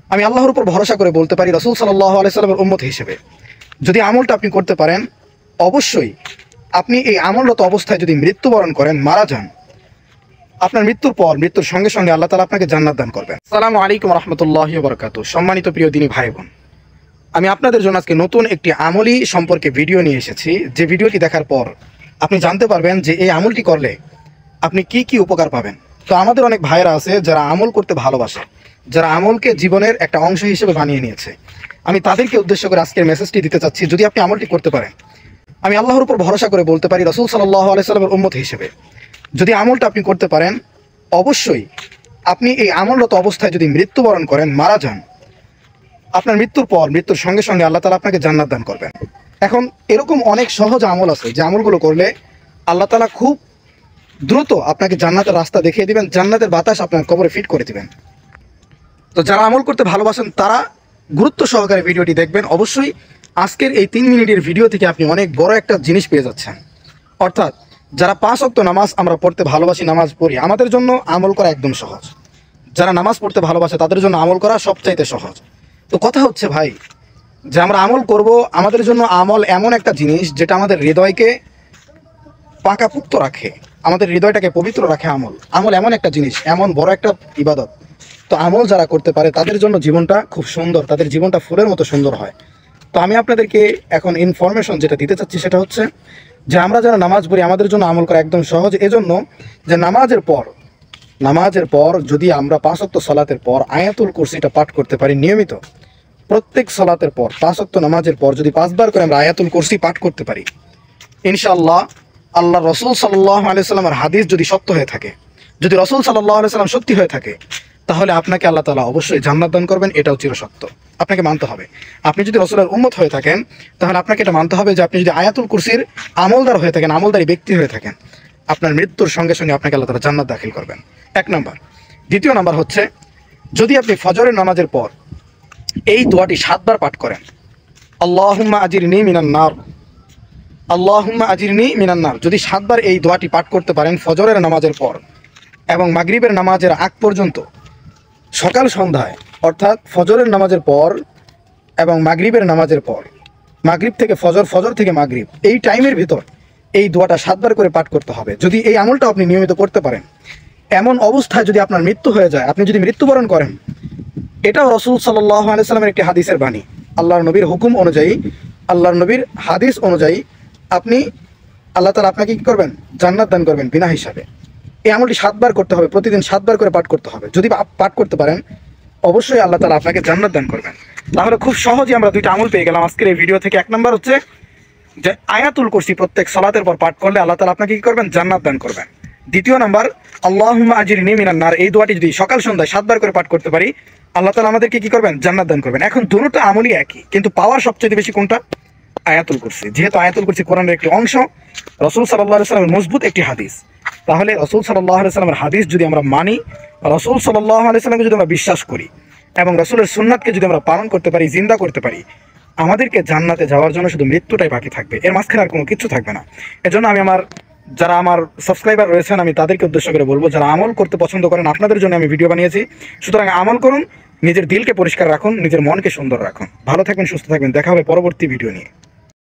আমি আল্লাহর উপর ভরসা করে বলতে পারি, রাসূল সাল্লাল্লাহু আলাইহি সাল্লামের উম্মত হিসেবে যদি আমলটা আপনি করতে পারেন, অবশ্যই আপনি এই আমলরত অবস্থায় যদি মৃত্যুবরণ করেন, মারা যান, আপনার মৃত্যুর পর মৃত্যুর সঙ্গে সঙ্গে আল্লাহ তাআলা আপনাকে জান্নাত দান করবেন। আসসালামু আলাইকুম রাহমাতুল্লাহি ওয়া বারাকাতুহু। সম্মানিত প্রিয় দিনী ভাই বোন, আমি আপনাদের জন্য আজকে নতুন একটি আমলি সম্পর্কে ভিডিও নিয়ে এসেছি। যে ভিডিওটি দেখার পর আপনি জানতে পারবেন যে এই আমলটি করলে আপনি কি কি উপকার পাবেন। তো আমাদের অনেক ভাইয়েরা আছে যারা আমল করতে ভালোবাসে, যারা আমলকে জীবনের একটা অংশ হিসেবে বানিয়ে নিয়েছে। আমি তাদেরকে উদ্দেশ্য করে আজকের মেসেজটি দিতে চাচ্ছি। যদি আপনি আমলটি করতে পারেন, আমি আল্লাহর উপর ভরসা করে বলতে পারি, রাসূল সাল্লাল্লাহু আলাইহি সাল্লামের উম্মত হিসেবে যদি আমলটা আপনি করতে পারেন, অবশ্যই আপনি এই আমলরত অবস্থায় যদি মৃত্যুবরণ করেন, মারা যান, আপনার মৃত্যুর পর মৃত্যুর সঙ্গে সঙ্গে আল্লাহ তাআলা আপনাকে জান্নাত দান করবেন। এখন এরকম অনেক সহজ আমল আছে যে আমলগুলো করলে আল্লাহ তাআলা খুব দ্রুত আপনাকে জান্নাতের রাস্তা দেখিয়ে দিবেন, জান্নাতের বাতাস আপনার কবরে ফিট করে দিবেন। তো যারা আমল করতে ভালোবাসেন তারা গুরুত্ব সহকারে ভিডিওটি দেখবেন। অবশ্যই আজকের এই 3 মিনিটের ভিডিও থেকে আপনি অনেক বড় একটা জিনিস পেয়ে যাচ্ছেন। অর্থাৎ যারা 5 ওয়াক্ত নামাজ আমরা পড়তে ভালোবাসি, নামাজ পড়ি, আমাদের জন্য আমল করা একদম সহজ। যারা নামাজ পড়তে ভালোবাসে তাদের জন্য আমল করা সবচাইতে সহজ। তো কথা হচ্ছে ভাই, যে আমরা আমল করব, আমাদের জন্য আমল এমন একটা জিনিস যেটা আমাদের হৃদয়কে পাকাপুক্ত রাখে, আমাদের হৃদয়টাকে পবিত্র রাখে। আমল এমন একটা জিনিস, এমন বড় একটা ইবাদত। তো আমল যারা করতে পারে তাদের জন্য জীবনটা খুব সুন্দর, তাদের জীবনটা ফুলের মতো সুন্দর হয়। তো আমি আপনাদেরকে এখন ইনফরমেশন যেটা দিতে চাচ্ছি সেটা হচ্ছে যে আমরা যারা নামাজ পড়ি আমাদের জন্য আমল করা একদম সহজ। এজন্য যে নামাজের পর যদি আমরা 5 ওয়াক্ত সালাতের পর আয়াতুল কুরসিটা পাঠ করতে পারি নিয়মিত, প্রত্যেক সালাতের পর 5 ওয়াক্ত নামাজের পর যদি 5 বার করে আমরা আয়াতুল কুরসি পাঠ করতে পারি, ইনশাআল্লাহ আল্লাহ রাসূল সাল্লাল্লাহু আলাইহি সাল্লামের হাদিস যদি সত্য হয়ে থাকে, যদি রাসূল সাল্লাল্লাহু আলাইহি সাল্লাম সত্যি হয়ে থাকে, তাহলে আপনাকে আল্লাহ তাআলা অবশ্যই জান্নাত দান করবেন। এটাও চিরসত্য, আপনাকে মানতে হবে। আপনি যদি রাসূলের উম্মত হয়ে থাকেন তাহলে আপনাকে এটা মানতে হবে যে আপনি যদি আয়াতুল কুরসির আমলদার হয়ে থাকেন, আমলদারি ব্যক্তি হয়ে থাকেন, আপনার মৃত্যুর সঙ্গে সঙ্গে আপনাকে আল্লাহ তাআলা জান্নাত দাখিল করবেন। 1 নাম্বার। দ্বিতীয় নাম্বার হচ্ছে, যদি আপনি ফজরের নামাজের পর এই দোয়াটি 7 বার পাঠ করেন, আল্লাহুম্মা আজিরনি মিনান নার, আল্লাহুম্মা আজিরনি মিনান নার, যদি 7 বার এই দোয়াটি পাঠ করতে পারেন ফজরের নামাজের পর এবং মাগরিবের নামাজের আগ পর্যন্ত, সকাল সন্ধ্যায়, অর্থাৎ ফজরের নামাজের পর এবং মাগরিবের নামাজের পর, মাগরিব থেকে ফজর, ফজর থেকে মাগরিব, এই টাইমের ভিতর এই দোয়াটা 7 বার করে পাঠ করতে হবে। যদি এই আমলটা আপনি নিয়মিত করতে পারেন, এমন অবস্থায় যদি আপনার মৃত্যু হয়ে যায়, আপনি যদি মৃত্যুবরণ করেন, এটাও রাসূল সাল্লাল্লাহু আলাইহি সাল্লামের একটি হাদিসের বাণী। আল্লাহর নবীর হুকুম অনুযায়ী, আল্লাহর নবীর হাদিস অনুযায়ী আপনি আল্লাহ তাআলা আপনাকে কি করবেন? জান্নাত দান করবেন বিনা হিসাবে। এই আমলটি 7 বার করতে হবে, প্রতিদিন 7 বার করে পাঠ করতে হবে। যদি পাঠ করতে পারেন, অবশ্যই আল্লাহ তাআলা আপনাকে জান্নাত দান করবেন। তাহলে খুব সহজেই আমরা 2টা আমল পেয়ে গেলাম আজকের এই ভিডিও থেকে। 1 নাম্বার হচ্ছে যে আয়াতুল কুরসি প্রত্যেক সালাতের পর পাঠ করলে আল্লাহ তাআলা আপনাকে কি করবেন? জান্নাত দান করবেন। দ্বিতীয় নাম্বার, আল্লাহুম্মা আজিরনি মিনান নার, এই দোয়াটি যদি সকাল সন্ধ্যায় 7 বার করে পাঠ করতে পারি, আল্লাহ তাআলা আমাদেরকে কি করবেন? জান্নাত দান করবেন। এখন দুটোটা আমলই একই, কিন্তু পাওয়ার সবচেয়ে বেশি কোনটা? আয়াতুল কুরসি। যেহেতু আয়াতুল কুরসি কোরআনের একটি অংশ, রাসূল সাল্লাল্লাহু আলাইহি সাল্লামের মজবুত একটি হাদিস, তাহলে রাসূল সাল্লাল্লাহু আলাইহি সাল্লামের হাদিস যদি আমরা মানি, রাসূল সাল্লাল্লাহু আলাইহি সাল্লামকে যদি আমরা বিশ্বাস করি এবং রাসূলের সুন্নাতকে যদি আমরা পালন করতে পারি, জিন্দা করতে পারি, আমাদেরকে জান্নাতে যাওয়ার জন্য শুধু মৃত্যুটাই বাকি থাকবে, এর মাঝখানে আর কোনো কিছু থাকবে না। এজন্য আমি যারা আমার সাবস্ক্রাইবার রয়েছেন, আমি তাদেরকে উদ্দেশ্য করে বলবো, যারা আমল করতে পছন্দ করেন, আপনাদের জন্য আমি ভিডিও বানিয়েছি। সুতরাং আমল করুন, নিজের দিলকে পরিষ্কার রাখুন, নিজের মনকে সুন্দর রাখুন। ভালো থাকবেন, সুস্থ থাকবেন। দেখা হবে পরবর্তী ভিডিও নিয়ে।